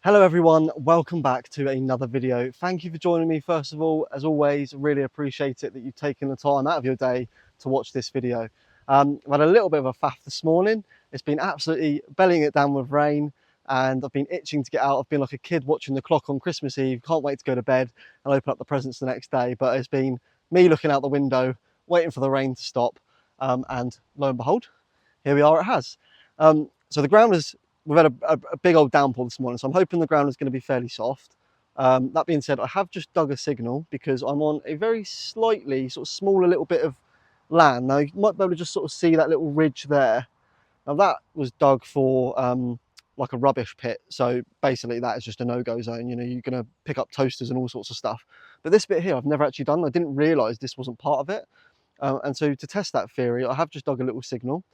Hello everyone, welcome back to another video. Thank you for joining me first of all. As always, really appreciate it that you've taken the time out of your day to watch this video. I've had a little bit of a faff this morning. It's been absolutely bellying it down with rain and I've been itching to get out. I've been like a kid watching the clock on Christmas Eve. Can't wait to go to bed and open up the presents the next day. But it's been me looking out the window, waiting for the rain to stop. And lo and behold, here we are, it has. So the ground is, we've had a big old downpour this morning, so I'm hoping the ground is going to be fairly soft. That being said, I have just dug a signal because I'm on a very slightly sort of smaller little bit of land. Now you might be able to just sort of see that little ridge there. Now that was dug for like a rubbish pit, so basically that is just a no-go zone. You know, you're going to pick up toasters and all sorts of stuff. But this bit here I've never actually done. I didn't realise this wasn't part of it. And so to test that theory, I have just dug a little signal.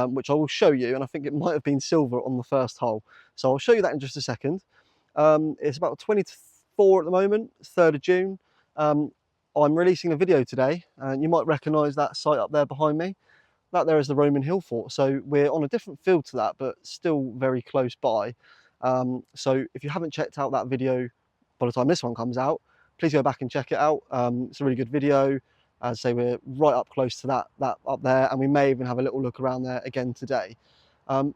Which I will show you, and I think it might have been silver on the first hole. So I'll show you that in just a second. It's about 20 to 4 at the moment, 3rd of June. I'm releasing a video today, and you might recognise that site up there behind me. That there is the Roman Hill Fort. So we're on a different field to that, but still very close by. So if you haven't checked out that video by the time this one comes out, please go back and check it out. It's a really good video. As I say, we're right up close to that up there, and we may even have a little look around there again today.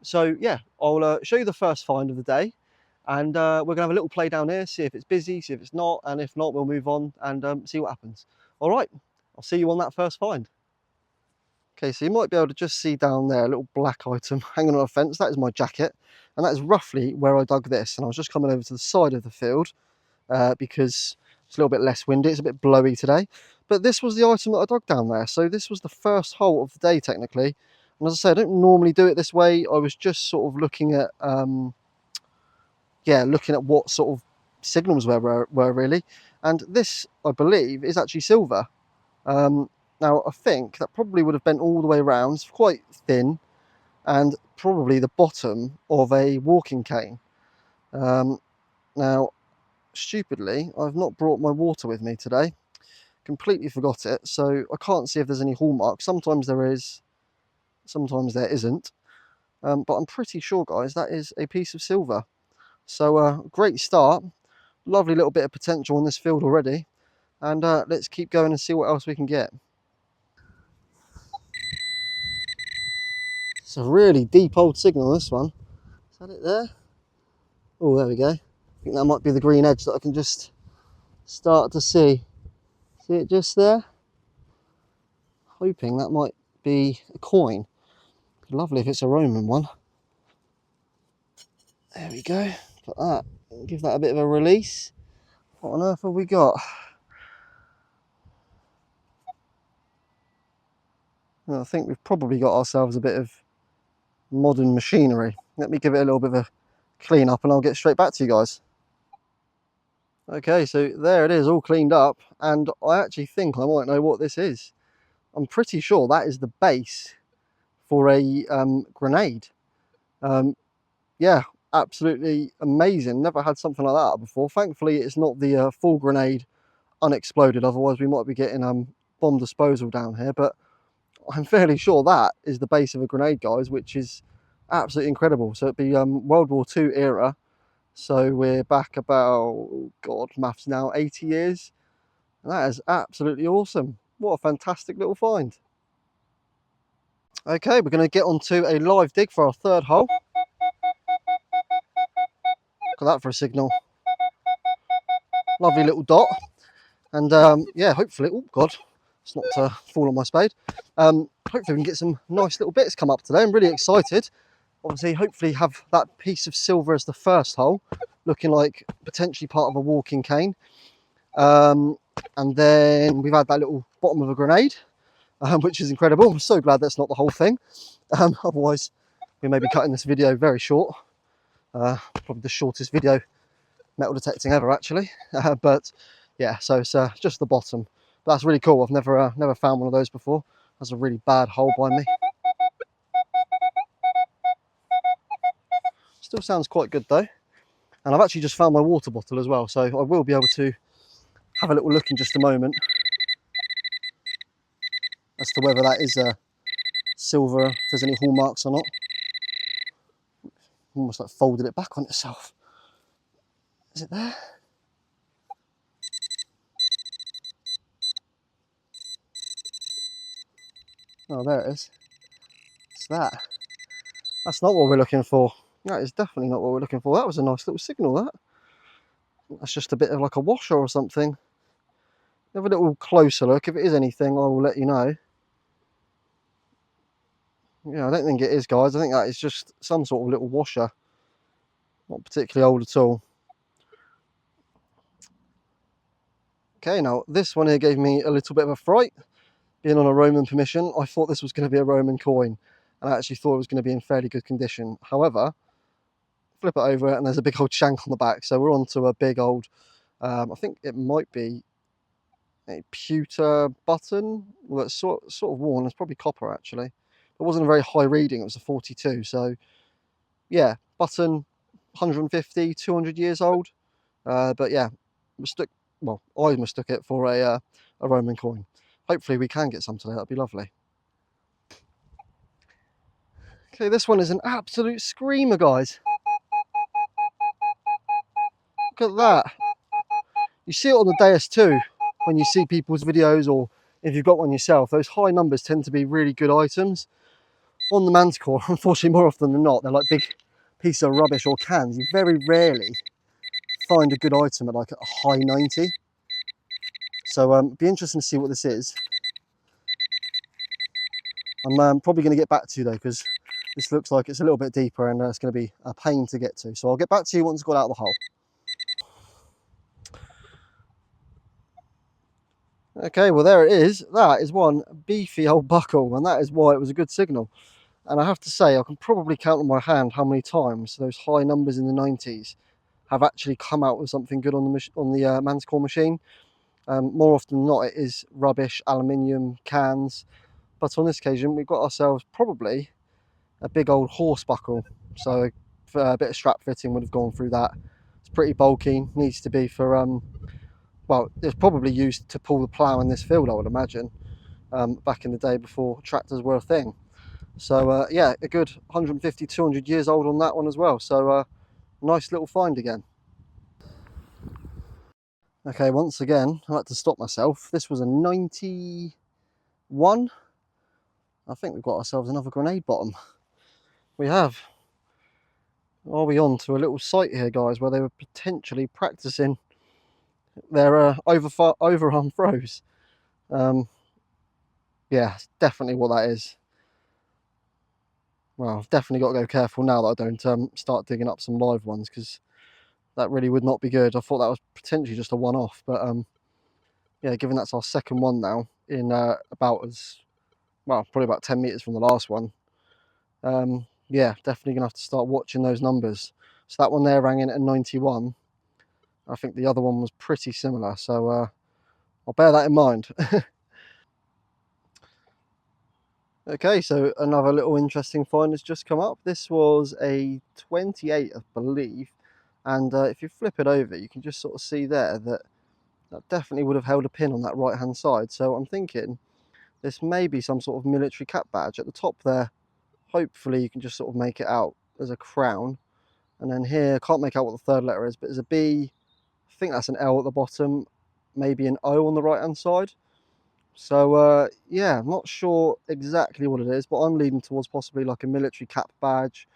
So yeah, I'll show you the first find of the day, and we're gonna have a little play down here, see if it's busy, see if it's not, and if not, we'll move on and see what happens. All right, I'll see you on that first find. Okay, so you might be able to just see down there a little black item hanging on a fence. That is my jacket, and that is roughly where I dug this. And I was just coming over to the side of the field because it's a little bit less windy, it's a bit blowy today. But this was the item that I dug down there. So this was the first hole of the day technically. And as I say, I don't normally do it this way. I was just sort of looking at, looking at what sort of signals were really. And this, I believe, is actually silver. Now I think that probably would have bent all the way around. It's quite thin and probably the bottom of a walking cane. Now, stupidly, I've not brought my water with me today. Completely forgot it, so I can't see if there's any hallmarks. Sometimes there is, sometimes there isn't. But I'm pretty sure, guys, that is a piece of silver. So great start. Lovely little bit of potential in this field already. And let's keep going and see what else we can get. It's a really deep old signal, this one. Is that it there? Oh, there we go. I think that might be the green edge that I can just start to see. See it just there? Hoping that might be a coin. Lovely if it's a Roman one. There we go. Put that. Give that a bit of a release. What on earth have we got? Well, I think we've probably got ourselves a bit of modern machinery. Let me give it a little bit of a clean up and I'll get straight back to you guys. Okay, so there it is, all cleaned up, and I actually think I might know what this is. I'm pretty sure that is the base for a grenade. Yeah, absolutely amazing. Never had something like that before. Thankfully, it's not the full grenade unexploded. Otherwise, we might be getting bomb disposal down here. But I'm fairly sure that is the base of a grenade, guys, which is absolutely incredible. So it'd be World War II era. So we're back about, God, maths now, 80 years. And that is absolutely awesome. What a fantastic little find. Okay, we're going to get onto a live dig for our third hole. Look at that for a signal. Lovely little dot. And yeah, hopefully, oh God, it's not fall on my spade. Hopefully we can get some nice little bits come up today. I'm really excited. Obviously, hopefully have that piece of silver as the first hole, looking like potentially part of a walking cane. And then we've had that little bottom of a grenade, which is incredible. I'm so glad that's not the whole thing. Otherwise, we may be cutting this video very short. Probably the shortest video metal detecting ever, actually. But yeah, so it's just the bottom. But that's really cool. I've never found one of those before. That's a really bad hole by me. Still sounds quite good though. And I've actually just found my water bottle as well, so I will be able to have a little look in just a moment as to whether that is silver, if there's any hallmarks or not. Almost like folded it back on itself. Is it there? Oh, there it is. It's that. That's not what we're looking for. That is definitely not what we're looking for. That was a nice little signal, that. That's just a bit of like a washer or something. Have a little closer look. If it is anything, I will let you know. Yeah, I don't think it is, guys. I think that is just some sort of little washer. Not particularly old at all. Okay, now this one here gave me a little bit of a fright. Being on a Roman permission, I thought this was going to be a Roman coin. And I actually thought it was going to be in fairly good condition. However, flip it over and there's a big old shank on the back. So we're on to a big old, I think it might be a pewter button. Well, it's sort of worn. It's probably copper, actually. It wasn't a very high reading. It was a 42. So, yeah, button 150, 200 years old. But yeah, I mistook it for a Roman coin. Hopefully we can get some today. That'd be lovely. Okay, this one is an absolute screamer, guys. Look at that. You see it on the dais too, when you see people's videos, or if you've got one yourself. Those high numbers tend to be really good items. On the Manticore, unfortunately, more often than not, they're like big pieces of rubbish or cans. You very rarely find a good item at like a high 90. So it'd be interesting to see what this is. I'm probably going to get back to you though, because this looks like it's a little bit deeper and it's going to be a pain to get to. So I'll get back to you once it's got out of the hole. Okay, well there it is. That is one beefy old buckle, and that is why it was a good signal. And I have to say, I can probably count on my hand how many times those high numbers in the 90s have actually come out with something good on the Manticore machine. More often than not, it is rubbish, aluminium cans. But on this occasion, we've got ourselves probably a big old horse buckle. So a bit of strap fitting would have gone through that. It's pretty bulky, needs to be for, well, it's probably used to pull the plough in this field, I would imagine, back in the day before tractors were a thing. So yeah, a good 150, 200 years old on that one as well. So nice little find again. Okay, once again, I had to stop myself. This was a 91. I think we've got ourselves another grenade bottom. We have. Are we on to a little site here, guys, where they were potentially practicing their overarm throws? Yeah, definitely what that is. Well, I've definitely got to go careful now that I don't start digging up some live ones, because that really would not be good. I thought that was potentially just a one-off, but yeah, given that's our second one now in about as well, probably about 10 meters from the last one. Yeah, definitely gonna have to start watching those numbers. So that one there rang in at 91. I think the other one was pretty similar, so I'll bear that in mind. Okay, so another little interesting find has just come up. This was a 28, I believe, and if you flip it over, you can just sort of see there that that definitely would have held a pin on that right hand side. So I'm thinking this may be some sort of military cap badge at the top there. Hopefully you can just sort of make it out as a crown, and then here I can't make out what the third letter is, but there's a B, I think that's an L at the bottom, maybe an O on the right hand side. So yeah, I'm not sure exactly what it is, but I'm leaning towards possibly like a military cap badge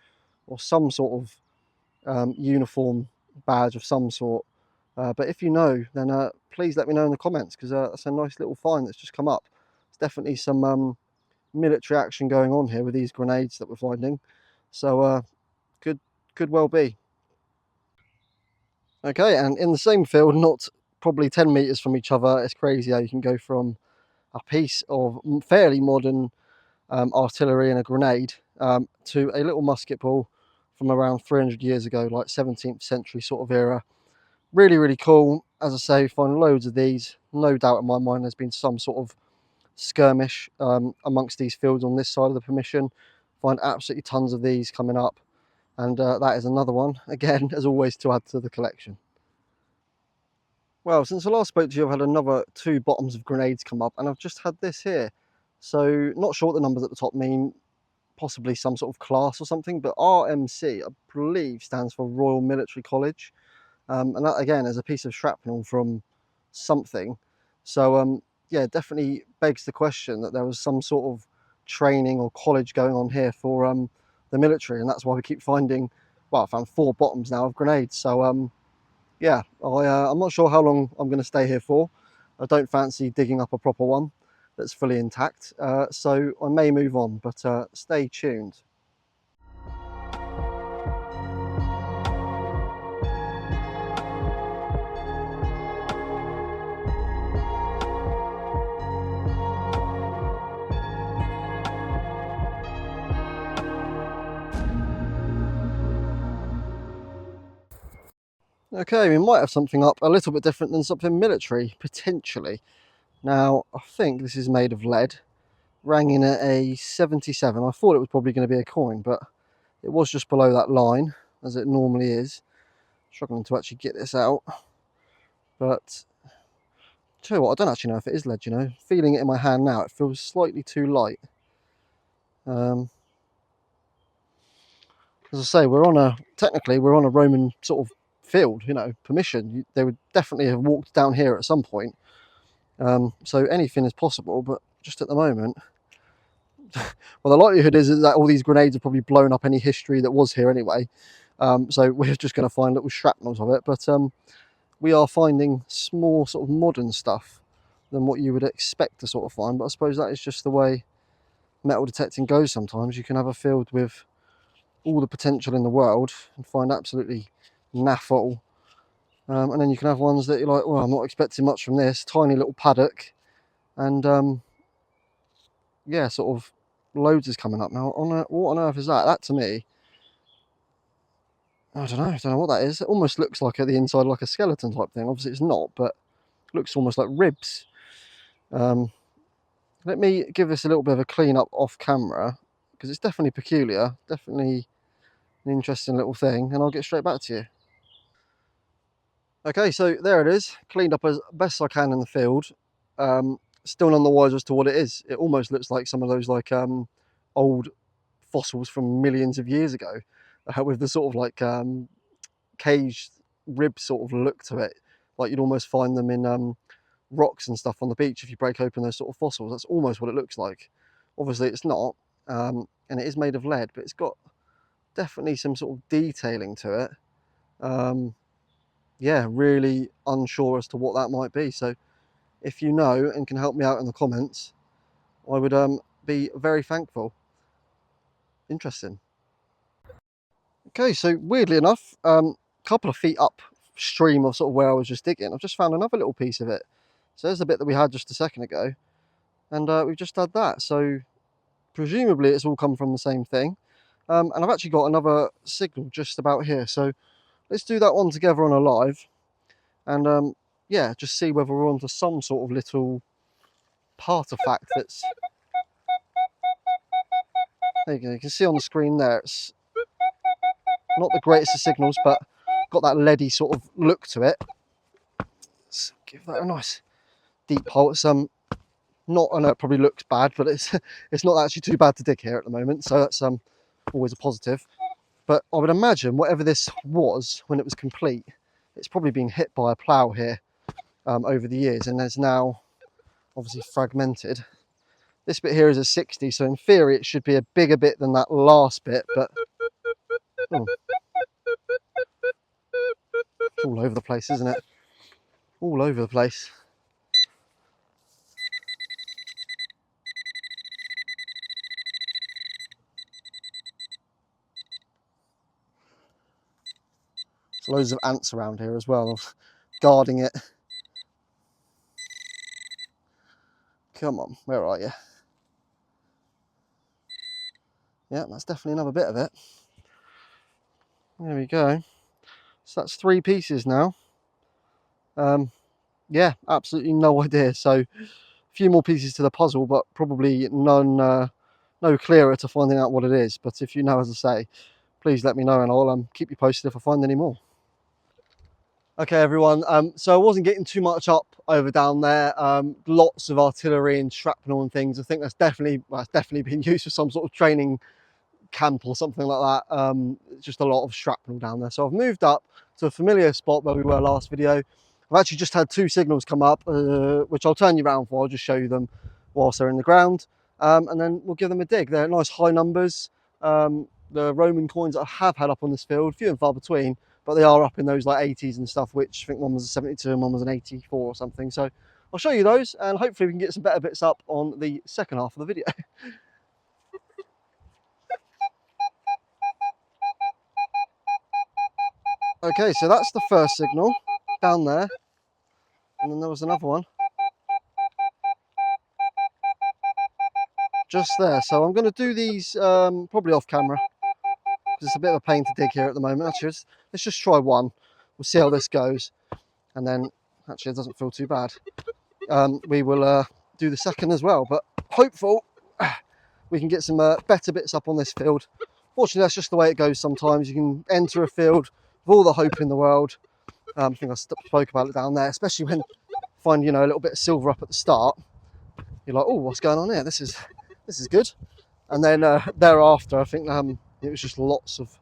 or some sort of uniform badge of some sort. But if you know, then please let me know in the comments, because that's a nice little find that's just come up. There's definitely some military action going on here with these grenades that we're finding. So could well be. Okay, and in the same field, not probably 10 meters from each other, it's crazy how you can go from a piece of fairly modern artillery and a grenade to a little musket ball from around 300 years ago, like 17th century sort of era. Really, really cool. As I say, find loads of these. No doubt in my mind there's been some sort of skirmish amongst these fields on this side of the permission. Find absolutely tons of these coming up, and that is another one, again, as always, to add to the collection. Well, since I last spoke to you, I've had another 2 bottoms of grenades come up, and I've just had this here. So not sure what the numbers at the top mean, possibly some sort of class or something, but RMC, I believe, stands for Royal Military College. and that again is a piece of shrapnel from something. So yeah, definitely begs the question that there was some sort of training or college going on here for the military, and that's why we keep finding, well, I found 4 bottoms now of grenades. So yeah, I'm not sure how long I'm going to stay here for. I don't fancy digging up a proper one that's fully intact, so I may move on, but stay tuned. Okay, we might have something up a little bit different than something military, potentially. Now, I think this is made of lead, rang in at a 77. I thought it was probably going to be a coin, but it was just below that line, as it normally is. Struggling to actually get this out. But, tell you what, I don't actually know if it is lead, you know. Feeling it in my hand now, it feels slightly too light. As I say, technically we're on a Roman sort of field, you know, permission. They would definitely have walked down here at some point. So anything is possible, but just at the moment, well, the likelihood is that all these grenades have probably blown up any history that was here anyway. So we're just going to find little shrapnels of it. But we are finding more sort of modern stuff than what you would expect to sort of find. But I suppose that is just the way metal detecting goes sometimes. You can have a field with all the potential in the world and find absolutely naff all. And then you can have ones that you're like, well, I'm not expecting much from this. Tiny little paddock. And yeah, sort of loads is coming up now. What on earth is that? That to me, I don't know what that is. It almost looks like at the inside like a skeleton type thing. Obviously it's not, but it looks almost like ribs. Let me give this a little bit of a clean up off camera, because it's definitely peculiar, definitely an interesting little thing, and I'll get straight back to you. Okay, so there it is, cleaned up as best I can in the field. Still none the wiser as to what it is. It almost looks like some of those like old fossils from millions of years ago, with the sort of like caged rib sort of look to it, like you'd almost find them in rocks and stuff on the beach if you break open those sort of fossils. That's almost what it looks like. Obviously it's not, and it is made of lead, but it's got definitely some sort of detailing to it. Yeah, really unsure as to what that might be. So if you know and can help me out in the comments, I would be very thankful. Interesting. Okay, so weirdly enough, couple of feet upstream of sort of where I was just digging, I've just found another little piece of it. So there's the bit that we had just a second ago, and we've just had that. So presumably it's all come from the same thing. And I've actually got another signal just about here. So let's do that one together on a live, and yeah, just see whether we're onto some sort of little artifact that's... There you go, you can see on the screen there, it's not the greatest of signals, but got that leady sort of look to it. Let's give that a nice deep hole. It's not, I know it probably looks bad, but it's not actually too bad to dig here at the moment, so that's always a positive. But I would imagine whatever this was when it was complete, it's probably been hit by a plough here over the years, and there's now obviously fragmented. This bit here is a 60, so in theory it should be a bigger bit than that last bit, but oh, it's all over the place, isn't it? All over the place. There's loads of ants around here as well, guarding it. Come on, where are you? Yeah, that's definitely another bit of it. There we go. So that's 3 pieces now. Yeah, absolutely no idea. So a few more pieces to the puzzle, but probably none, no clearer to finding out what it is. But if you know, as I say, please let me know, and I'll keep you posted if I find any more. Okay, everyone. So I wasn't getting too much up over down there. Lots of artillery and shrapnel and things. I think that's definitely been used for some sort of training camp or something like that. Just a lot of shrapnel down there. So I've moved up to a familiar spot where we were last video. I've actually just had 2 signals come up, which I'll turn you around for. I'll just show you them whilst they're in the ground, and then we'll give them a dig. They're nice high numbers. The Roman coins that I have had up on this field, few and far between, but they are up in those like 80s and stuff, which I think one was a 72 and one was an 84 or something. So I'll show you those, and hopefully we can get some better bits up on the second half of the video. Okay, so that's the first signal down there, and then there was another one just there. So I'm going to do these probably off camera, because it's a bit of a pain to dig here at the moment. Actually, let's just try one. We'll see how this goes, and then actually it doesn't feel too bad. We will do the second as well, but hopeful we can get some better bits up on this field. Fortunately, that's just the way it goes sometimes. You can enter a field with all the hope in the world. I think I spoke about it down there, especially when you find, you know, a little bit of silver up at the start. You're like, oh, what's going on here? This is good. And then thereafter, I think it was just lots of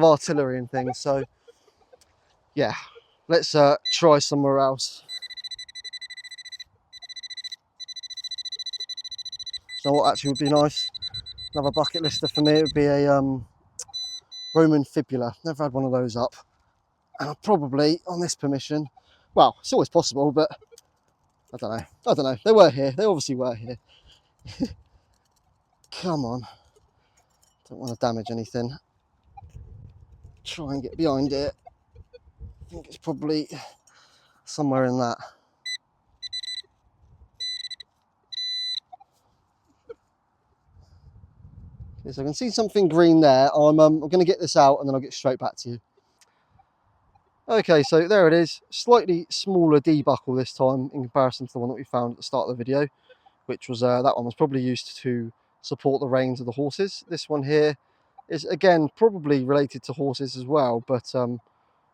artillery and things. So yeah, let's try somewhere else. So what actually would be nice, another bucket lister for me, it would be a Roman fibula. Never had one of those up, and I'll probably, on this permission, well, it's always possible, but I don't know. They were here. They obviously were here. Come on. Don't want to damage anything. Try and get behind it. I think it's probably somewhere in that. Okay, so I can see something green there. I'm going to get this out and then I'll get straight back to you. Okay, so there it is. Slightly smaller debuckle this time in comparison to the one that we found at the start of the video, which was that one was probably used to support the reins of the horses. This one here is again probably related to horses as well, but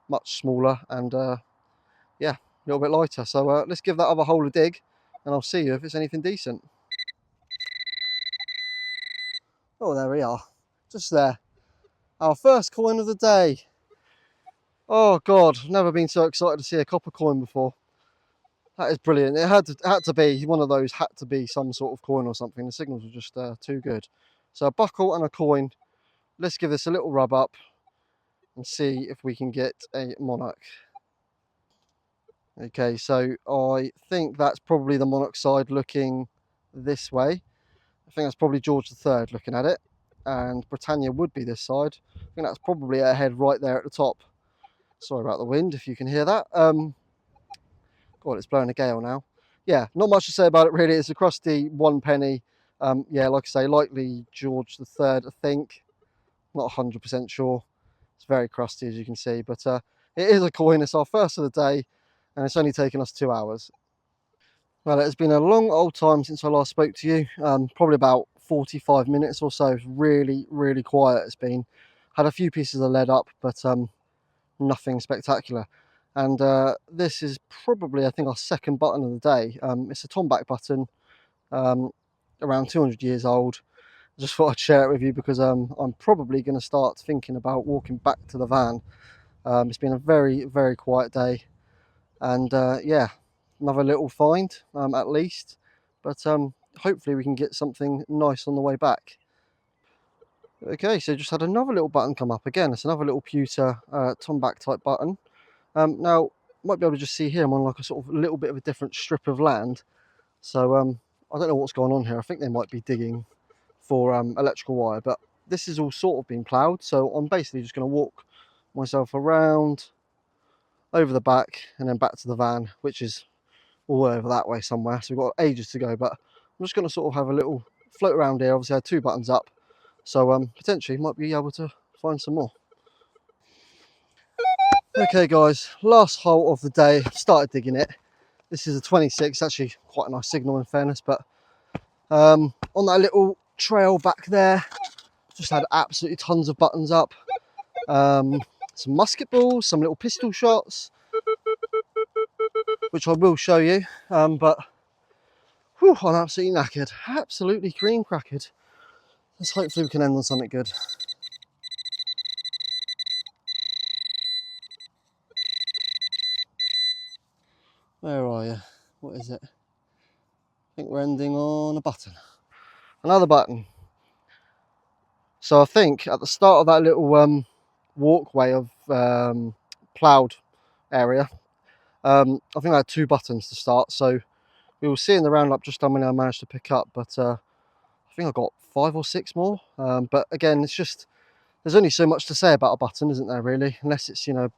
much smaller and yeah, a little bit lighter. So let's give that other hole a dig, and I'll see you if it's anything decent. Oh, there we are, just there, our first coin of the day. Oh God, I've never been so excited to see a copper coin before. That is brilliant. It had to be one of those, had to be some sort of coin or something. The signals were just too good. So a buckle and a coin. Let's give this a little rub up and see if we can get a monarch. Okay, so I think that's probably the monarch side looking this way. I think that's probably George III looking at it, and Britannia would be this side. I think that's probably her head right there at the top. Sorry about the wind, if you can hear that. God, it's blowing a gale now. Yeah, not much to say about it really. It's a crusty 1 penny. Yeah, like I say, likely George III, I think. Not 100% sure. It's very crusty, as you can see, but it is a coin. It's our first of the day, and it's only taken us 2 hours. Well, it has been a long old time since I last spoke to you, probably about 45 minutes or so. It's really, really quiet. It's been. Had a few pieces of lead up, but nothing spectacular. And this is probably, I think, our second button of the day. It's a Tomback button, around 200 years old. I just thought I'd share it with you because I'm probably going to start thinking about walking back to the van. It's been a very, very quiet day, and yeah, another little find at least, but hopefully we can get something nice on the way back. Okay, so just had another little button come up again. It's another little pewter Tomback type button. Now, might be able to just see here I'm on like a sort of a little bit of a different strip of land, so I don't know what's going on here. I think they might be digging for electrical wire, but this is all sort of been ploughed, so I'm basically just going to walk myself around over the back and then back to the van, which is all over that way somewhere, so we've got ages to go. But I'm just going to sort of have a little float around here. Obviously I had 2 buttons up, so potentially might be able to find some more. Okay guys, last hole of the day. Started digging it. This is a 26, actually quite a nice signal in fairness, but on that little trail back there, just had absolutely tons of buttons up. Some musket balls, some little pistol shots, which I will show you, but whew, I'm absolutely knackered, absolutely cream crackered. Let's hopefully we can end on something good. Where are you? What is it? I think we're ending on a button. Another button. So I think at the start of that little walkway of ploughed area, I think I had 2 buttons to start. So we will see in the roundup just how many I managed to pick up. But I think I got 5 or 6 more. But again, it's just, there's only so much to say about a button, isn't there, really? Unless it's, you know,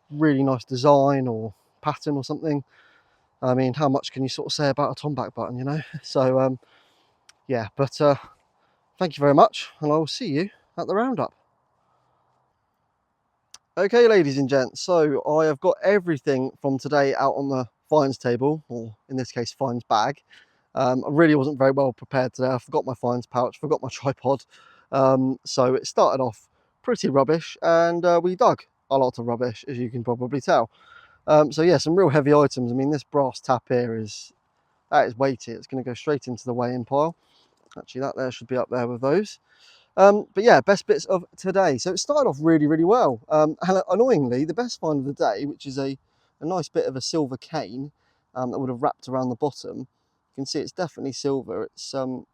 really nice design or pattern or something. I mean, how much can you sort of say about a Tomback button, you know? So yeah, but thank you very much, and I will see you at the roundup. Okay, ladies and gents, so I have got everything from today out on the finds table, or in this case, finds bag. I really wasn't very well prepared today. I forgot my finds pouch, forgot my tripod. So it started off pretty rubbish, and we dug a lot of rubbish, as you can probably tell. So yeah, some real heavy items. I mean, this brass tap here is weighty. It's going to go straight into the weigh-in pile. Actually, that there should be up there with those. But yeah, best bits of today. So it started off really, really well. And annoyingly, the best find of the day, which is a nice bit of a silver cane that would have wrapped around the bottom. You can see it's definitely silver. It's hopefully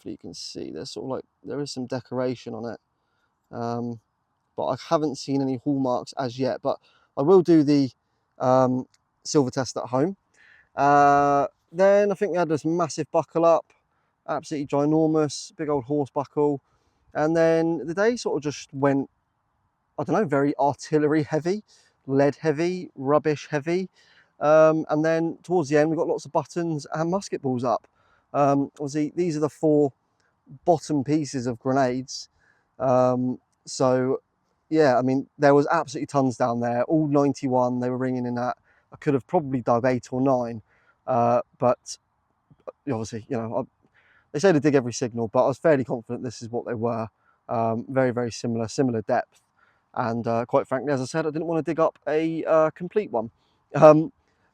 you can see there's sort of like, there is some decoration on it. But I haven't seen any hallmarks as yet. But I will do the silver test at home. Then I think we had this massive buckle up, absolutely ginormous, big old horse buckle. And then the day sort of just went, I don't know, very artillery heavy, lead heavy, rubbish heavy. And then towards the end, we got lots of buttons and musket balls up. Obviously, these are the 4 bottom pieces of grenades. So yeah, I mean, there was absolutely tons down there, all 91 they were ringing in at. I could have probably dug 8 or 9, but obviously, you know, they say to dig every signal, but I was fairly confident this is what they were. Very, very similar depth. And quite frankly, as I said, I didn't want to dig up a complete one.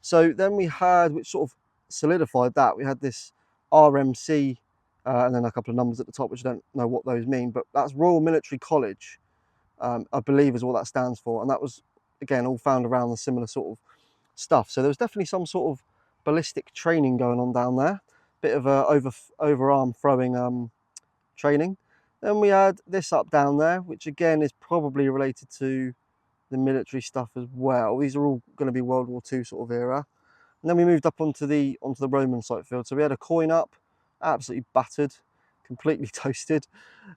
So then we had, which sort of solidified that, we had this RMC and then a couple of numbers at the top, which I don't know what those mean, but that's Royal Military College, I believe is what that stands for. And that was, again, all found around the similar sort of stuff. So there was definitely some sort of ballistic training going on down there. Bit of a overarm throwing training. Then we had this up down there, which again is probably related to the military stuff as well. These are all going to be World War II sort of era. And then we moved up onto the Roman site field. So we had a coin up, absolutely battered, completely toasted.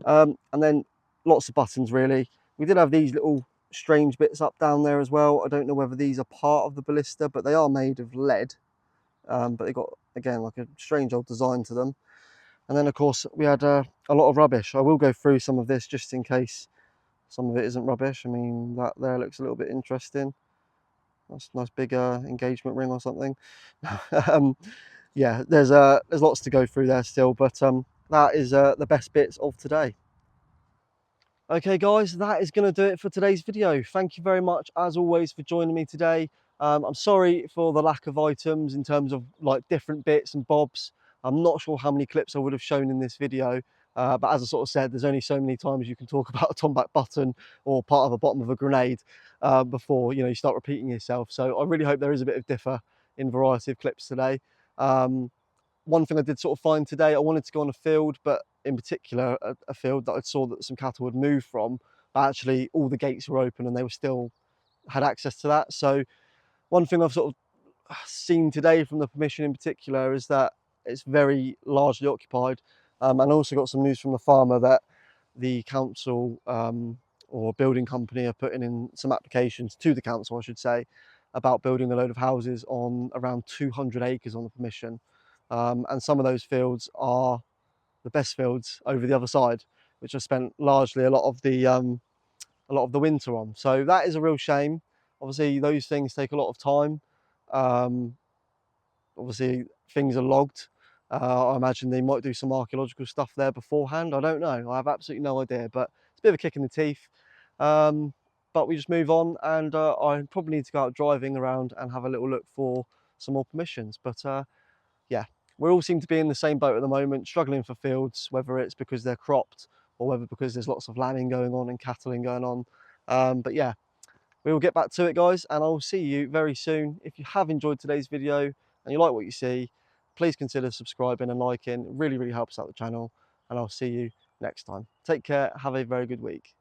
And then lots of buttons really. We did have these little strange bits up down there as well. I don't know whether these are part of the ballista, but they are made of lead. But they got, again, like a strange old design to them. And then of course we had a lot of rubbish. I will go through some of this just in case some of it isn't rubbish. I mean, that there looks a little bit interesting. That's a nice big engagement ring or something. Yeah, there's lots to go through there still, but that is the best bits of today. Okay guys, that is going to do it for today's video. Thank you very much as always for joining me today. I'm sorry for the lack of items in terms of like different bits and bobs. I'm not sure how many clips I would have shown in this video, but as I sort of said, there's only so many times you can talk about a Tomback button or part of the bottom of a grenade before you start repeating yourself. So I really hope there is a bit of differ in variety of clips today. One thing I did sort of find today, I wanted to go on a field, but in particular a field that I saw that some cattle would move from, but actually all the gates were open and they were still had access to that. So one thing I've sort of seen today from the permission in particular is that it's very largely occupied. And I also got some news from the farmer that the council or building company are putting in some applications to the council, I should say, about building a load of houses on around 200 acres on the permission. And some of those fields are the best fields over the other side, which I spent largely a lot of the winter on. So that is a real shame. Obviously, those things take a lot of time. Obviously, things are logged. I imagine they might do some archaeological stuff there beforehand. I don't know. I have absolutely no idea, but it's a bit of a kick in the teeth. But we just move on, and I probably need to go out driving around and have a little look for some more permissions. But yeah, we all seem to be in the same boat at the moment, struggling for fields, whether it's because they're cropped or whether because there's lots of lambing going on and cattling going on. But yeah, we will get back to it, guys, and I will see you very soon. If you have enjoyed today's video and you like what you see, please consider subscribing and liking. It really, really helps out the channel, and I'll see you next time. Take care. Have a very good week.